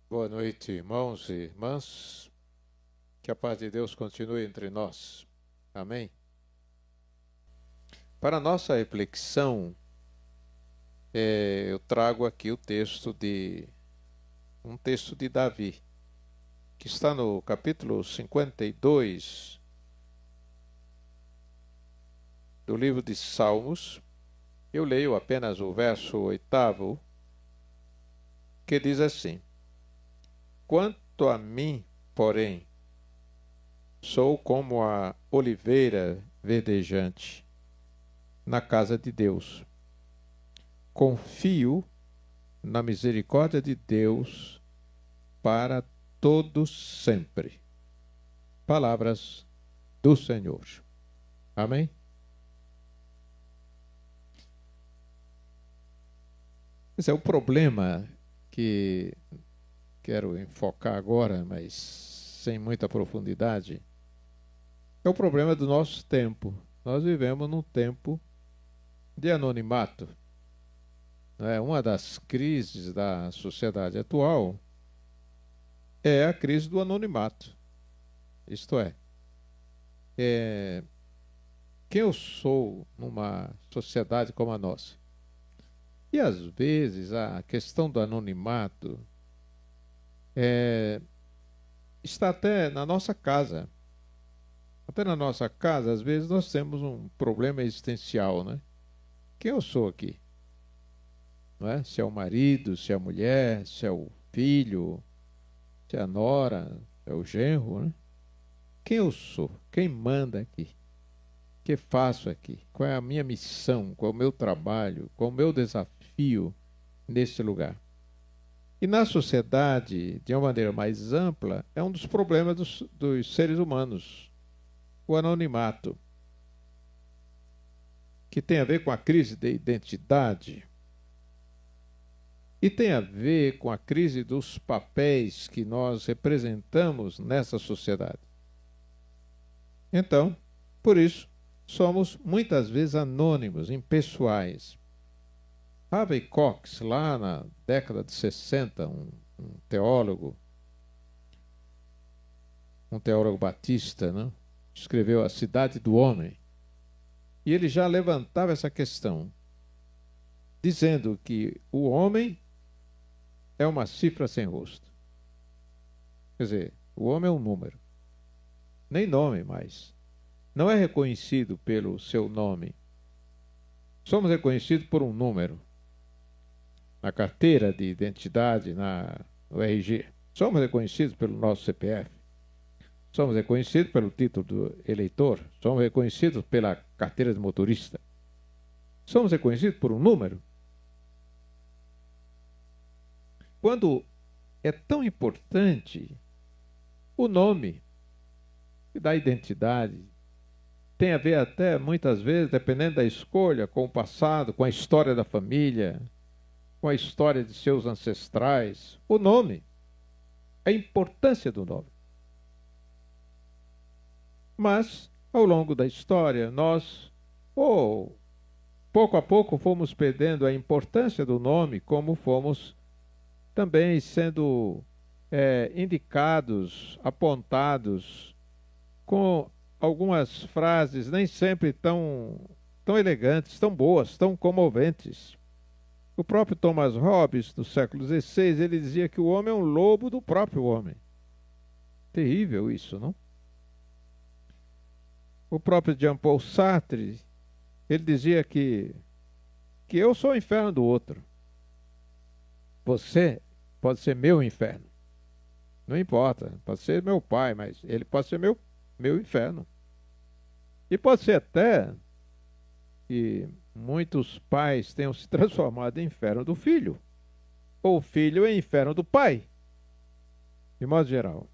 Boa noite, irmãos e irmãs. Que a paz de Deus continue entre nós. Amém? Para a nossa reflexão, eu trago aqui um texto de Davi, que está no capítulo 52 do livro de Salmos. Eu leio apenas o verso 8, que diz assim: Quanto a mim, porém, sou como a oliveira verdejante na casa de Deus. Confio na misericórdia de Deus para todos sempre. Palavras do Senhor. Amém? Esse é o problema que quero enfocar agora, mas sem muita profundidade. É o problema do nosso tempo. Nós vivemos num tempo de anonimato. Uma das crises da sociedade atual é a crise do anonimato. Isto é, quem eu sou numa sociedade como a nossa? E às vezes a questão do anonimato está até na nossa casa. Até na nossa casa, às vezes nós temos um problema existencial, né? Quem eu sou aqui? Não é? Se é o marido, se é a mulher, se é o filho, se é a nora, se é o genro, né? Quem eu sou? Quem manda aqui? O que faço aqui? Qual é a minha missão? Qual é o meu trabalho? Qual é o meu desafio nesse lugar? E na sociedade, de uma maneira mais ampla, é um dos problemas dos seres humanos, o anonimato, que tem a ver com a crise de identidade e tem a ver com a crise dos papéis que nós representamos nessa sociedade. Então, por isso, somos muitas vezes anônimos, impessoais. Harvey Cox, lá na década de 60, um teólogo batista, né? Escreveu A Cidade do Homem. E ele já levantava essa questão, dizendo que o homem é uma cifra sem rosto. Quer dizer, o homem é um número. Nem nome mais. Não é reconhecido pelo seu nome. Somos reconhecidos por um número. Na carteira de identidade, no RG. Somos reconhecidos pelo nosso CPF. Somos reconhecidos pelo título do eleitor. Somos reconhecidos pela carteira de motorista. Somos reconhecidos por um número. Quando é tão importante o nome da identidade, tem a ver até, muitas vezes, dependendo da escolha, com o passado, com a história da família, com a história de seus ancestrais. O nome, a importância do nome. Mas, ao longo da história, nós, pouco a pouco, fomos perdendo a importância do nome, como fomos também sendo indicados, apontados, com algumas frases nem sempre tão elegantes, tão boas, tão comoventes. O próprio Thomas Hobbes, no século XVI, ele dizia que o homem é um lobo do próprio homem. Terrível isso, não? O próprio Jean-Paul Sartre, ele dizia que eu sou o inferno do outro. Você pode ser meu inferno. Não importa, pode ser meu pai, mas ele pode ser meu inferno. E pode ser até que muitos pais tenham se transformado em inferno do filho, ou o filho em inferno do pai, de modo geral.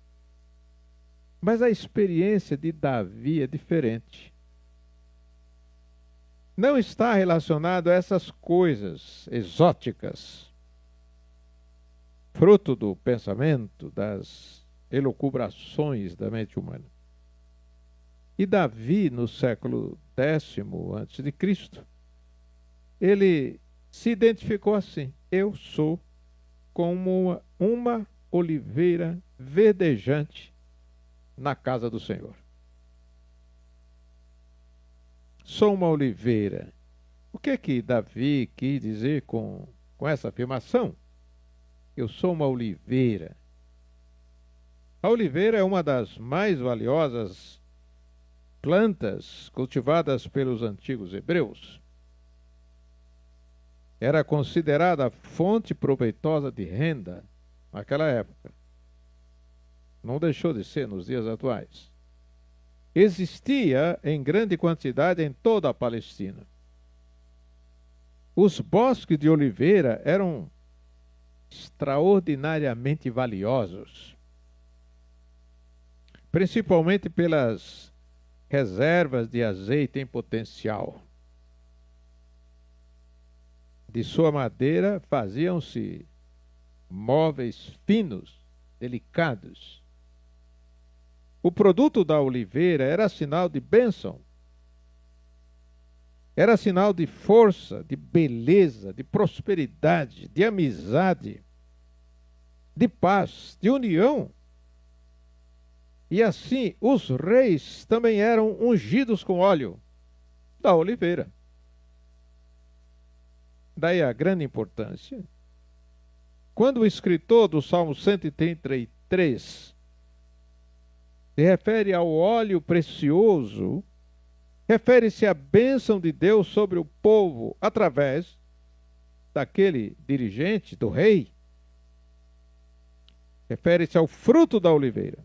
Mas a experiência de Davi é diferente. Não está relacionado a essas coisas exóticas, fruto do pensamento, das elucubrações da mente humana. E Davi, no século X a.C., ele se identificou assim: eu sou como uma oliveira verdejante na casa do Senhor. Sou uma oliveira. O que é que Davi quis dizer com essa afirmação? Eu sou uma oliveira. A oliveira é uma das mais valiosas plantas cultivadas pelos antigos hebreus. Era considerada fonte proveitosa de renda naquela época. Não deixou de ser nos dias atuais. Existia em grande quantidade em toda a Palestina. Os bosques de oliveira eram extraordinariamente valiosos, principalmente pelas reservas de azeite em potencial. De sua madeira faziam-se móveis finos, delicados. O produto da oliveira era sinal de bênção. Era sinal de força, de beleza, de prosperidade, de amizade, de paz, de união. E assim, os reis também eram ungidos com óleo da oliveira. Daí a grande importância. Quando o escritor do Salmo 133 se refere ao óleo precioso, refere-se à bênção de Deus sobre o povo através daquele dirigente, do rei. Refere-se ao fruto da oliveira.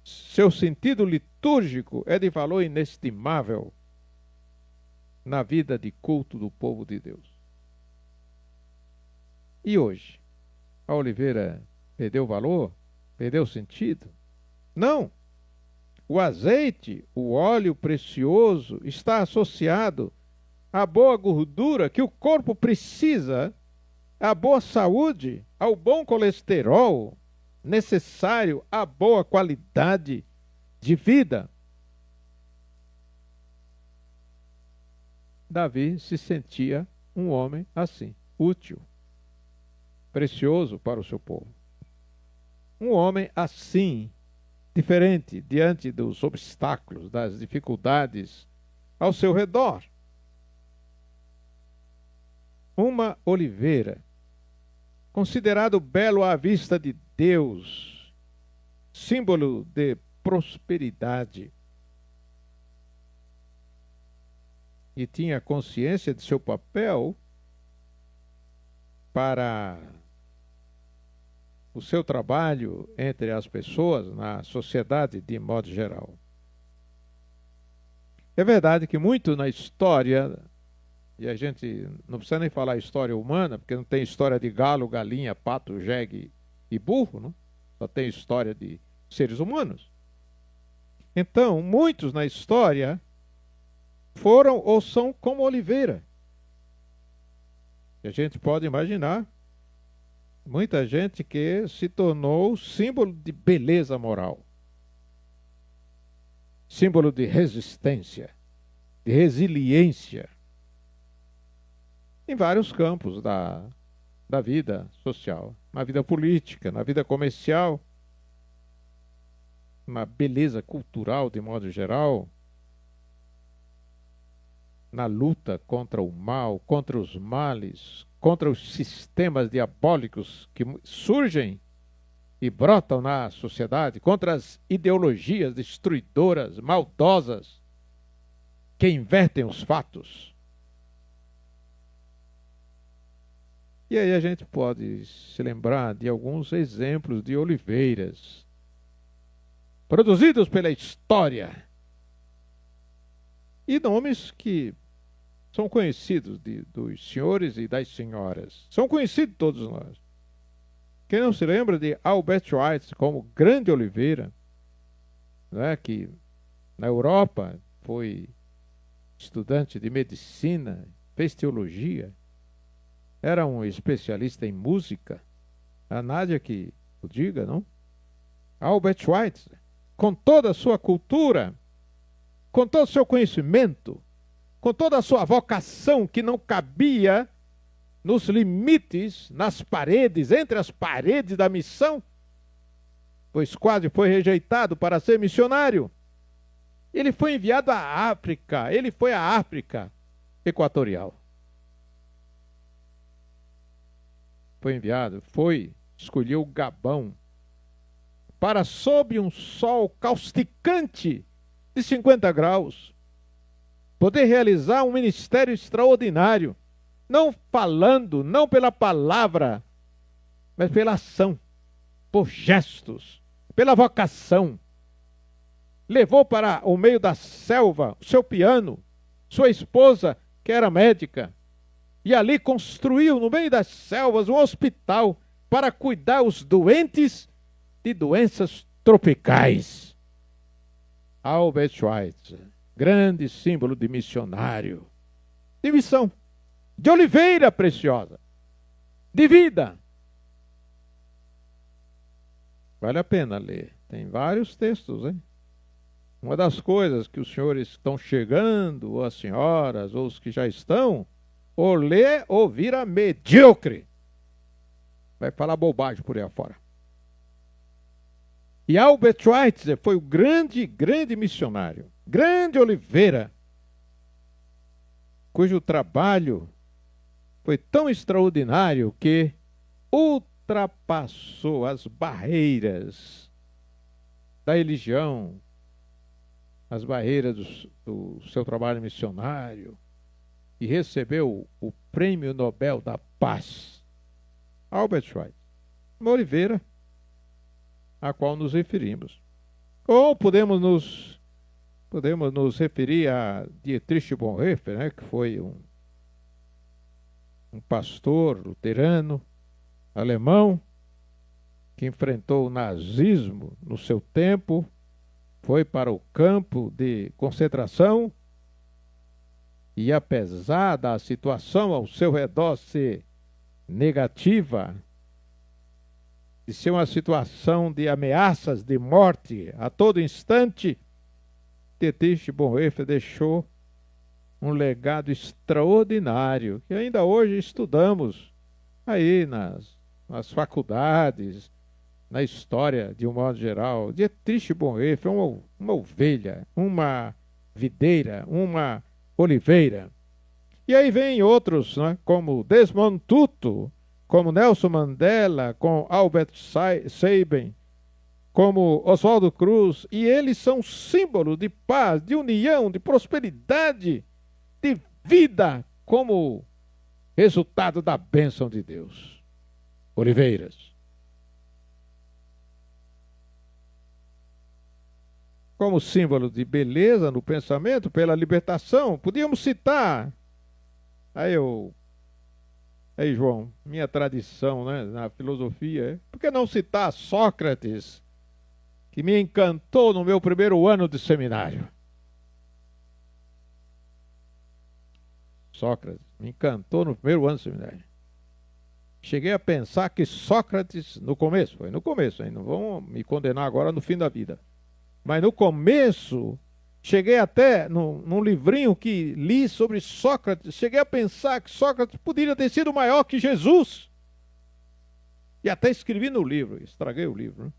Seu sentido litúrgico é de valor inestimável na vida de culto do povo de Deus. E hoje? A oliveira perdeu valor? Perdeu sentido? Não. O azeite, o óleo precioso, está associado à boa gordura que o corpo precisa, à boa saúde, ao bom colesterol necessário à boa qualidade de vida. Davi se sentia um homem assim, útil, precioso para o seu povo. Um homem assim, diferente diante dos obstáculos, das dificuldades ao seu redor. Uma oliveira, considerado belo à vista de Deus, símbolo de prosperidade. E tinha consciência de seu papel para o seu trabalho entre as pessoas, na sociedade de modo geral. É verdade que muito na história, e a gente não precisa nem falar história humana, porque não tem história de galo, galinha, pato, jegue e burro, não? Só tem história de seres humanos. Então, muitos na história foram ou são como oliveira. E a gente pode imaginar muita gente que se tornou símbolo de beleza moral, símbolo de resistência, de resiliência, em vários campos da vida social, na vida política, na vida comercial, na beleza cultural de modo geral, na luta contra o mal, contra os males, contra os sistemas diabólicos que surgem e brotam na sociedade, contra as ideologias destruidoras, maldosas, que invertem os fatos. E aí a gente pode se lembrar de alguns exemplos de oliveiras produzidos pela história e nomes que são conhecidos dos senhores e das senhoras. São conhecidos de todos nós. Quem não se lembra de Albert White como grande oliveira, né, que na Europa foi estudante de medicina, fez teologia, era um especialista em música. A Nádia que o diga, não? Albert White, com toda a sua cultura, com todo o seu conhecimento, com toda a sua vocação que não cabia nos limites, nas paredes, entre as paredes da missão, pois quase foi rejeitado para ser missionário. Ele foi enviado à África, ele foi à África Equatorial. Escolheu o Gabão, para sob um sol causticante de 50 graus, poder realizar um ministério extraordinário, não falando, não pela palavra, mas pela ação, por gestos, pela vocação. Levou para o meio da selva o seu piano, sua esposa, que era médica, e ali construiu no meio das selvas um hospital para cuidar os doentes de doenças tropicais. Albert Schweitzer, grande símbolo de missionário, de missão, de oliveira preciosa, de vida. Vale a pena ler. Tem vários textos, hein? Uma das coisas que os senhores estão chegando, ou as senhoras, ou os que já estão, ou lê ou vira medíocre. Vai falar bobagem por aí afora. E Albert Schweitzer foi o grande missionário, grande oliveira, cujo trabalho foi tão extraordinário que ultrapassou as barreiras da religião, as barreiras do seu trabalho missionário, e recebeu o Prêmio Nobel da Paz. Albert Schweitzer, uma oliveira a qual nos referimos. Ou podemos nos referir a Dietrich Bonhoeffer, né, que foi um pastor luterano alemão que enfrentou o nazismo no seu tempo, foi para o campo de concentração e, apesar da situação ao seu redor ser negativa, de ser uma situação de ameaças de morte a todo instante, Dietrich Bonhoeffer deixou um legado extraordinário que ainda hoje estudamos aí nas faculdades, na história de um modo geral. Dietrich Bonhoeffer é uma ovelha, uma videira, uma oliveira. E aí vem outros, né, como Desmond Tutu, como Nelson Mandela, com Albert Sabin, como Oswaldo Cruz, e eles são símbolos de paz, de união, de prosperidade, de vida, como resultado da bênção de Deus. Oliveiras. Como símbolo de beleza no pensamento, pela libertação, podíamos citar. Aí, João, minha tradição, né, na filosofia, por que não citar Sócrates, que me encantou no meu primeiro ano de seminário? Sócrates me encantou no primeiro ano de seminário. Cheguei a pensar que Sócrates, no começo, hein, não vão me condenar agora no fim da vida, mas no começo, cheguei até, num livrinho que li sobre Sócrates, cheguei a pensar que Sócrates poderia ter sido maior que Jesus. E até escrevi no livro, estraguei o livro, né?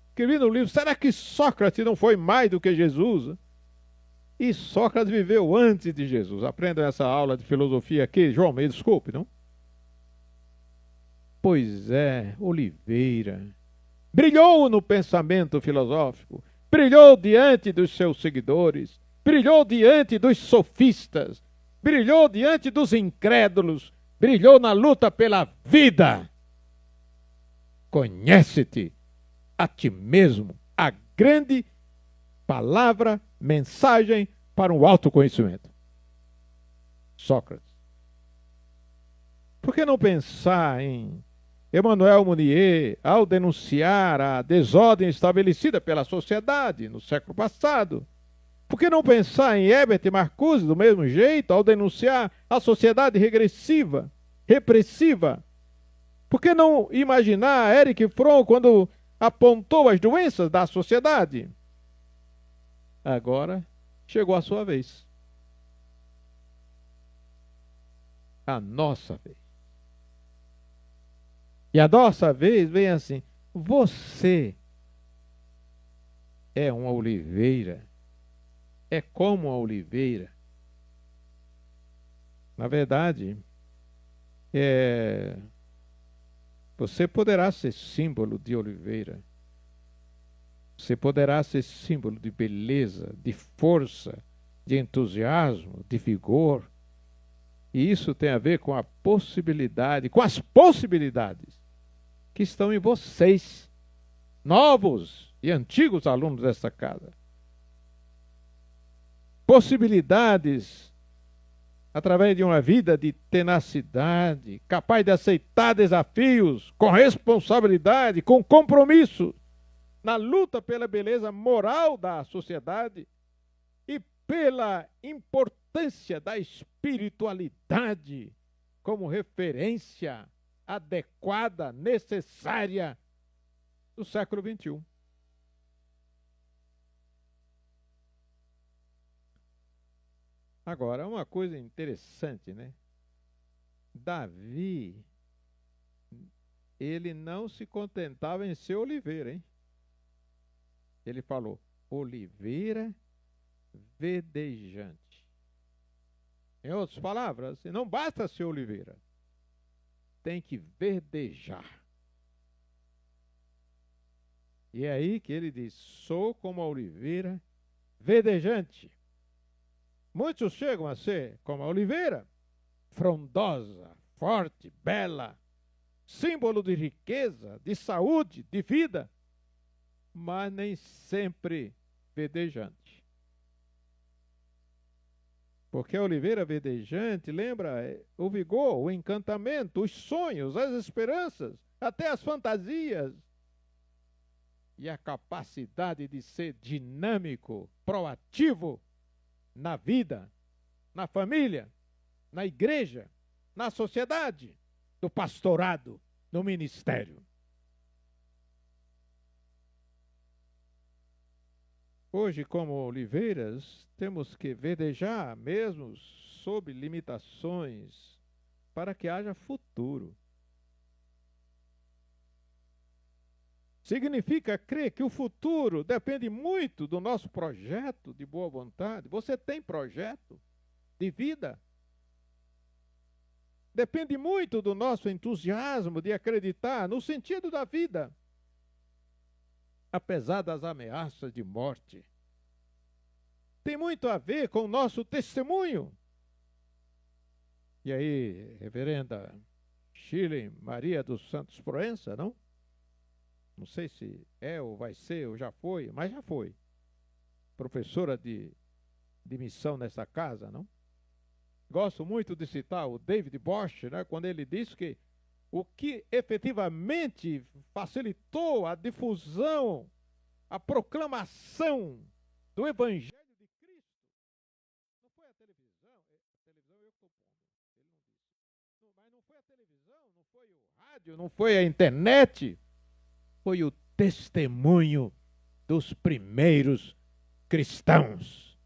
Escrevi no livro, será que Sócrates não foi mais do que Jesus? E Sócrates viveu antes de Jesus. Aprendam essa aula de filosofia aqui, João, me desculpe, não? Pois é, Oliveira. Brilhou no pensamento filosófico, brilhou diante dos seus seguidores, brilhou diante dos sofistas, brilhou diante dos incrédulos, brilhou na luta pela vida. Conhece-te a ti mesmo, a grande palavra, mensagem para um autoconhecimento. Sócrates. Por que não pensar em Emmanuel Mounier ao denunciar a desordem estabelecida pela sociedade no século passado? Por que não pensar em Herbert Marcuse do mesmo jeito ao denunciar a sociedade regressiva, repressiva? Por que não imaginar Erich Fromm quando apontou as doenças da sociedade? Agora chegou a sua vez. a nossa vez. E a nossa vez vem assim: você é uma oliveira, é como uma oliveira. Na verdade, você poderá ser símbolo de oliveira. Você poderá ser símbolo de beleza, de força, de entusiasmo, de vigor. E isso tem a ver com a possibilidade, com as possibilidades que estão em vocês, novos e antigos alunos desta casa. Possibilidades através de uma vida de tenacidade, capaz de aceitar desafios com responsabilidade, com compromisso, na luta pela beleza moral da sociedade e pela importância da espiritualidade como referência adequada, necessária do século XXI. Agora, uma coisa interessante, né? Davi, ele não se contentava em ser oliveira, hein? Ele falou, oliveira verdejante. Em outras palavras, não basta ser oliveira, tem que verdejar. E é aí que ele diz, sou como a oliveira verdejante. Muitos chegam a ser como a oliveira, frondosa, forte, bela, símbolo de riqueza, de saúde, de vida, mas nem sempre verdejante. Porque a oliveira verdejante lembra o vigor, o encantamento, os sonhos, as esperanças, até as fantasias e a capacidade de ser dinâmico, proativo na vida, na família, na igreja, na sociedade, no pastorado, no ministério. Hoje, como oliveiras, temos que verdejar mesmo sob limitações para que haja futuro. Significa crer que o futuro depende muito do nosso projeto de boa vontade. Você tem projeto de vida? Depende muito do nosso entusiasmo de acreditar no sentido da vida, apesar das ameaças de morte. Tem muito a ver com o nosso testemunho. E aí, reverenda Shirley Maria dos Santos Proença, não? Não sei se é ou vai ser ou já foi, mas já foi. Professora de missão nessa casa, não? Gosto muito de citar o David Bosch, né, quando ele diz que o que efetivamente facilitou a difusão, a proclamação do Evangelho de Cristo, não foi a televisão eu estou pondo, ele não disse, mas não foi a televisão, não foi o rádio, não foi a internet, foi o testemunho dos primeiros cristãos,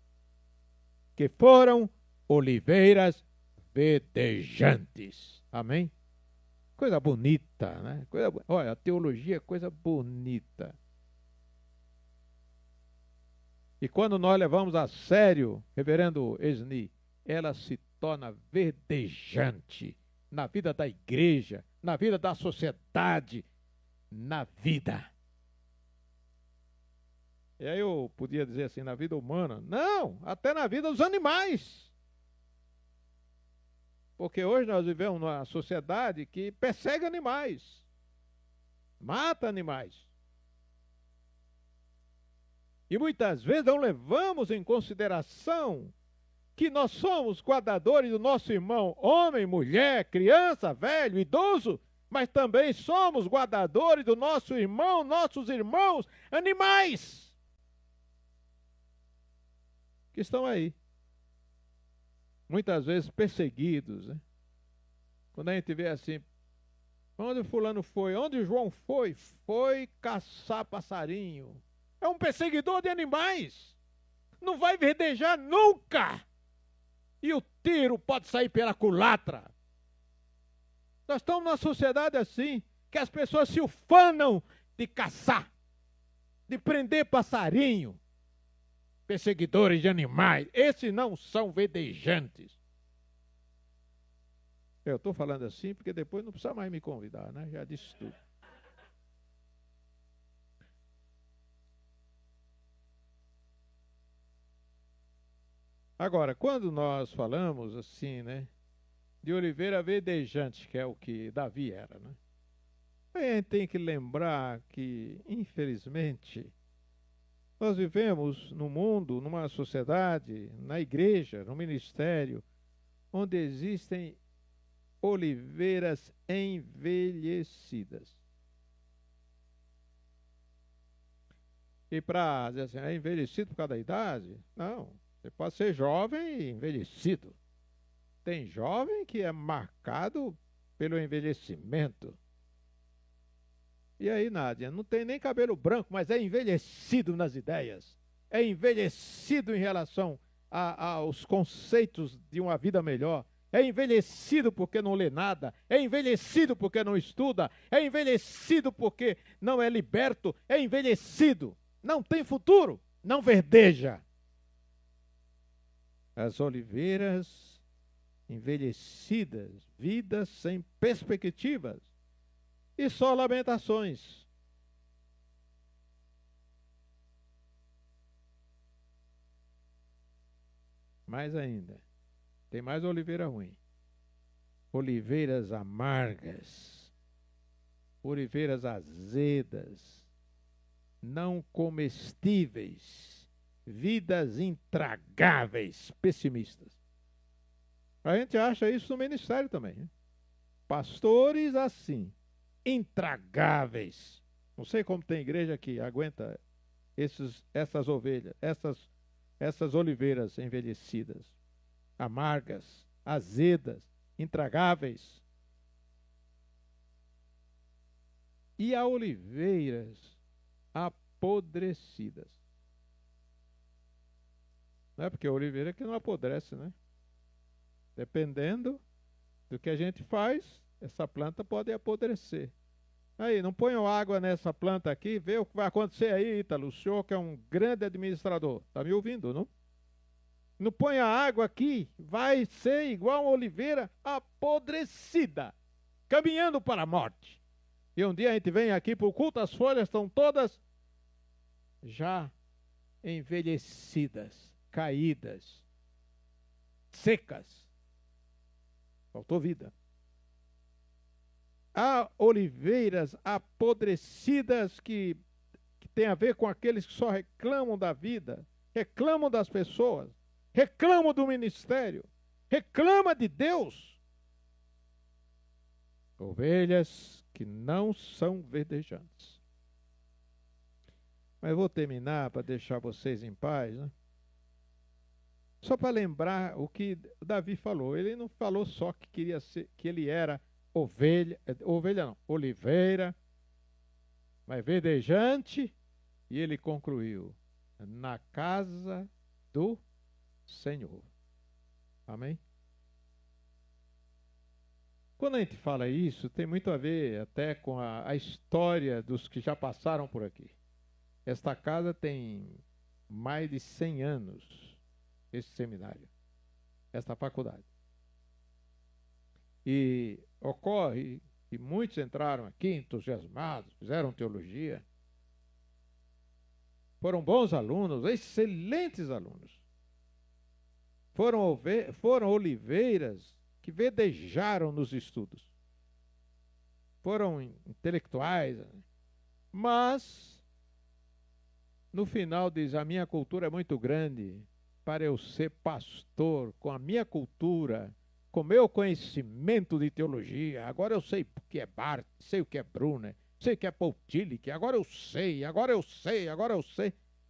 que foram oliveiras verdejantes. Amém? Coisa bonita, né? Olha, a teologia é coisa bonita. E quando nós levamos a sério, reverendo Esni, ela se torna verdejante na vida da igreja, na vida da sociedade, na vida. E aí eu podia dizer assim, na vida humana. Não, até na vida dos animais. Porque hoje nós vivemos numa sociedade que persegue animais, mata animais. E muitas vezes não levamos em consideração que nós somos guardadores do nosso irmão, homem, mulher, criança, velho, idoso, mas também somos guardadores do nosso irmão, nossos irmãos, animais, que estão aí, muitas vezes perseguidos, né? Quando a gente vê assim, onde fulano foi, onde João foi? Foi caçar passarinho. É um perseguidor de animais, não vai verdejar nunca, e o tiro pode sair pela culatra, Nós estamos numa sociedade assim, que as pessoas se ufanam de caçar, de prender passarinho, perseguidores de animais. Esses não são vedejantes. Eu estou falando assim porque depois não precisa mais me convidar, né? Já disse tudo. Agora, quando nós falamos assim, né, de oliveira verdejante, que é o que Davi era, né? A gente tem que lembrar que, infelizmente, nós vivemos num mundo, numa sociedade, na igreja, no ministério, onde existem oliveiras envelhecidas. E para dizer assim, é envelhecido por causa da idade? Não. Você pode ser jovem e envelhecido. Tem jovem que é marcado pelo envelhecimento. E aí, Nádia, não tem nem cabelo branco, mas é envelhecido nas ideias. É envelhecido em relação aos conceitos de uma vida melhor. É envelhecido porque não lê nada. É envelhecido porque não estuda. É envelhecido porque não é liberto. É envelhecido. Não tem futuro. Não verdeja. As oliveiras envelhecidas, vidas sem perspectivas e só lamentações. Mais ainda, tem mais oliveira ruim. Oliveiras amargas, oliveiras azedas, não comestíveis, vidas intragáveis, pessimistas. A gente acha isso no ministério também, né? Pastores assim, intragáveis. Não sei como tem igreja que aguenta essas ovelhas, essas oliveiras envelhecidas, amargas, azedas, intragáveis. E há oliveiras apodrecidas. Não é porque a oliveira que não apodrece, né? Dependendo do que a gente faz, essa planta pode apodrecer. Aí, não ponham água nessa planta aqui, vê o que vai acontecer aí, Ítalo. O senhor que é um grande administrador, está me ouvindo, não? Não ponha água aqui, vai ser igual uma oliveira apodrecida, caminhando para a morte. E um dia a gente vem aqui para o culto, as folhas estão todas já envelhecidas, caídas, secas. Faltou vida. Há oliveiras apodrecidas que tem a ver com aqueles que só reclamam da vida, reclamam das pessoas, reclamam do ministério, reclamam de Deus. Ovelhas que não são verdejantes. Mas eu vou terminar para deixar vocês em paz, né? Só para lembrar o que Davi falou. Ele não falou só que queria ser, que ele era ovelha não, oliveira, mas verdejante, e ele concluiu, na casa do Senhor. Amém? Quando a gente fala isso, tem muito a ver até com a história dos que já passaram por aqui. Esta casa tem mais de 100 anos, esse seminário, esta faculdade. E ocorre que muitos entraram aqui entusiasmados, fizeram teologia. Foram bons alunos, excelentes alunos. Foram oliveiras que verdejaram nos estudos. Foram intelectuais, mas no final diz, a minha cultura é muito grande para eu ser pastor com a minha cultura, com meu conhecimento de teologia. Agora eu sei o que é Barth, sei o que é Brunner, sei o que é Paul Tillich, agora eu sei.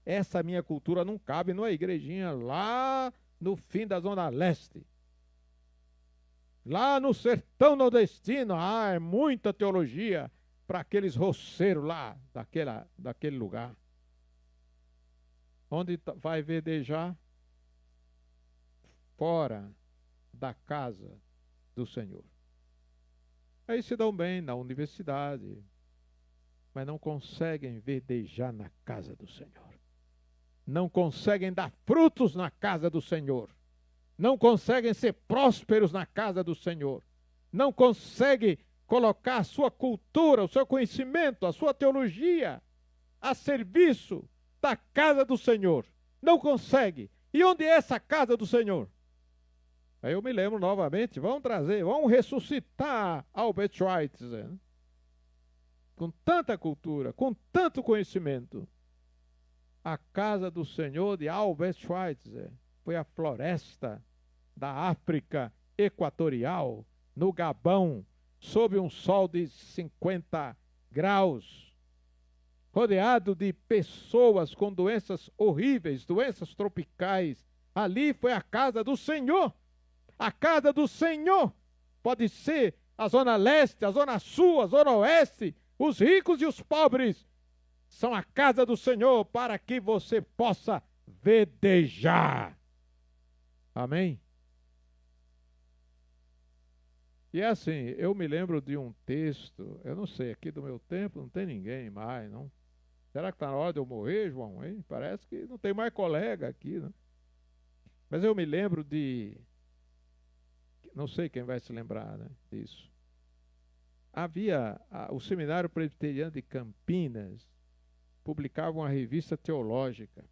Essa minha cultura não cabe numa igrejinha lá no fim da Zona Leste. Lá no sertão nordestino, é muita teologia para aqueles roceiros lá, daquele lugar. Onde vai verdejar? Fora da casa do Senhor. Aí se dão bem na universidade, mas não conseguem verdejar na casa do Senhor. Não conseguem dar frutos na casa do Senhor. Não conseguem ser prósperos na casa do Senhor. Não conseguem colocar a sua cultura, o seu conhecimento, a sua teologia a serviço da casa do Senhor. Não consegue. E onde é essa casa do Senhor? Aí eu me lembro novamente, vamos ressuscitar Albert Schweitzer, né? Com tanta cultura, com tanto conhecimento. A casa do Senhor de Albert Schweitzer foi a floresta da África Equatorial, no Gabão, sob um sol de 50 graus, rodeado de pessoas com doenças horríveis, doenças tropicais. Ali foi a casa do Senhor. A casa do Senhor pode ser a zona leste, a zona sul, a zona oeste, os ricos e os pobres. São a casa do Senhor para que você possa verdejar. Amém? E é assim, eu me lembro de um texto, eu não sei, aqui do meu tempo não tem ninguém mais, não. Será que está na hora de eu morrer, João? Hein? Parece que não tem mais colega aqui, né? Mas eu me lembro de... Não sei quem vai se lembrar, né, disso. Havia o Seminário Presbiteriano de Campinas, publicava uma revista teológica.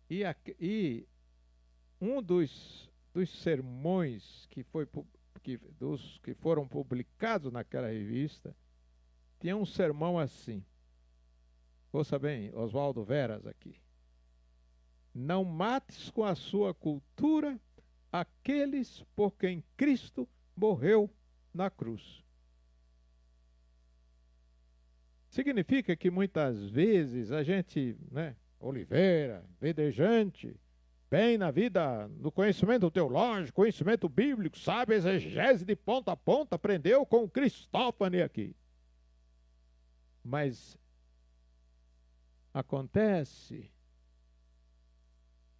E um dos sermões que foram publicados naquela revista, tinha um sermão assim. Ouça bem, Oswaldo Veras aqui. Não mates com a sua cultura aqueles por quem Cristo morreu na cruz. Significa que muitas vezes a gente, né, Oliveira, verdejante, bem na vida, no conhecimento teológico, conhecimento bíblico, sabe, exegese de ponta a ponta, aprendeu com o Cristófane aqui. Mas acontece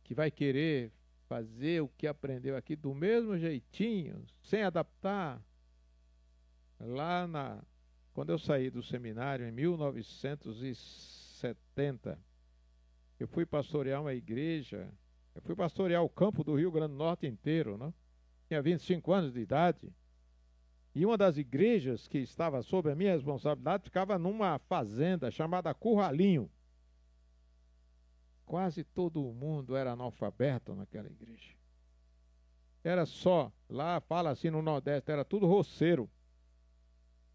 que vai querer fazer o que aprendeu aqui do mesmo jeitinho, sem adaptar. Quando eu saí do seminário em 1970, eu fui pastorear uma igreja, eu fui pastorear o campo do Rio Grande do Norte inteiro, né? Tinha 25 anos de idade. E uma das igrejas que estava sob a minha responsabilidade ficava numa fazenda chamada Curralinho. Quase todo mundo era analfabeto naquela igreja. Era só, lá fala assim no Nordeste, era tudo roceiro.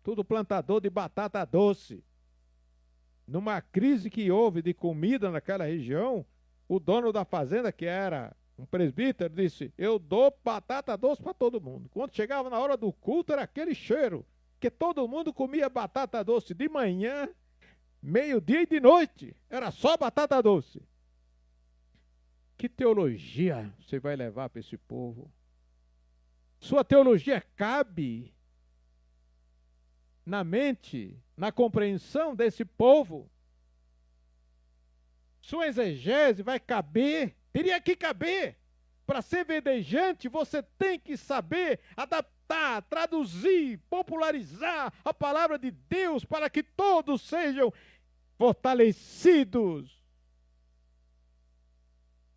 Tudo plantador de batata doce. Numa crise que houve de comida naquela região, o dono da fazenda, que era um presbítero, disse: eu dou batata doce para todo mundo. Quando chegava na hora do culto, era aquele cheiro, que todo mundo comia batata doce de manhã, meio-dia e de noite. Era só batata doce. Que teologia você vai levar para esse povo? Sua teologia cabe na mente, na compreensão desse povo? Sua exegese vai caber? Teria que caber. Para ser verdejante, você tem que saber adaptar, traduzir, popularizar a palavra de Deus para que todos sejam fortalecidos,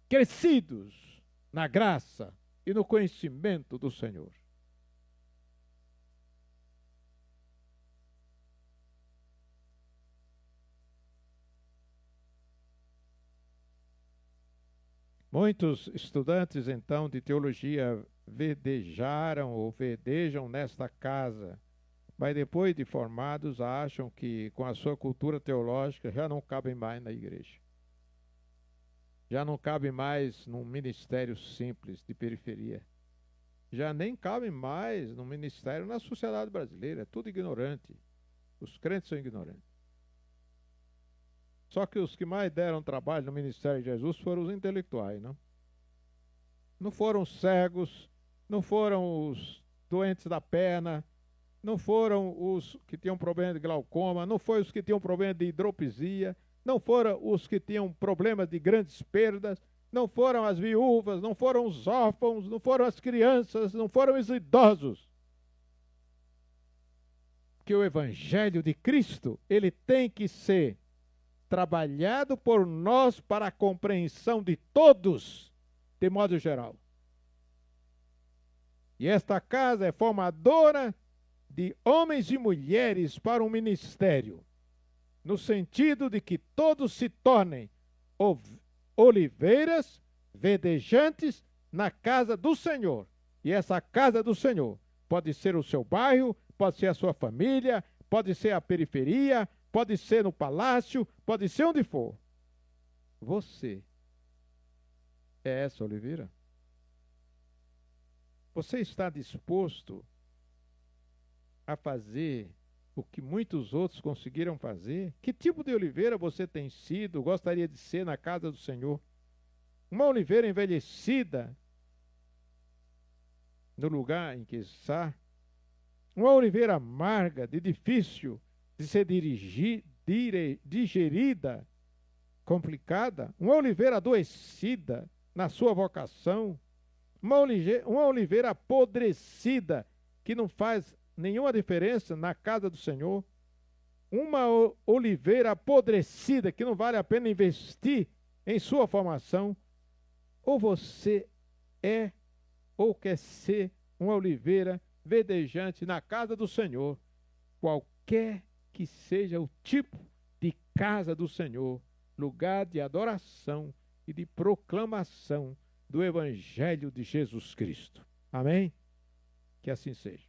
crescidos na graça e no conhecimento do Senhor. Muitos estudantes, então, de teologia verdejaram ou verdejam nesta casa, mas depois de formados acham que com a sua cultura teológica já não cabem mais na igreja. Já não cabe mais num ministério simples de periferia. Já nem cabe mais num ministério na sociedade brasileira. É tudo ignorante. Os crentes são ignorantes. Só que os que mais deram trabalho no ministério de Jesus foram os intelectuais, não? Não foram os cegos, não foram os doentes da perna, não foram os que tinham problema de glaucoma, não foram os que tinham problema de hidropisia, não foram os que tinham problemas de grandes perdas, não foram as viúvas, não foram os órfãos, não foram as crianças, não foram os idosos. que o Evangelho de Cristo, ele tem que ser trabalhado por nós para a compreensão de todos, de modo geral. E esta casa é formadora de homens e mulheres para um ministério, no sentido de que todos se tornem oliveiras verdejantes na casa do Senhor. E essa casa do Senhor pode ser o seu bairro, pode ser a sua família, pode ser a periferia, pode ser no palácio, pode ser onde for. Você é essa oliveira? Você está disposto a fazer o que muitos outros conseguiram fazer? Que tipo de oliveira você tem sido, gostaria de ser na casa do Senhor? Uma oliveira envelhecida no lugar em que está? Uma oliveira amarga, de difícil de ser digerida, complicada? Uma oliveira adoecida na sua vocação? Uma oliveira apodrecida que não faz nenhuma diferença na casa do Senhor? Uma oliveira apodrecida que não vale a pena investir em sua formação? Ou você é ou quer ser uma oliveira verdejante na casa do Senhor, qualquer que seja o tipo de casa do Senhor, lugar de adoração e de proclamação do Evangelho de Jesus Cristo. Amém? Que assim seja.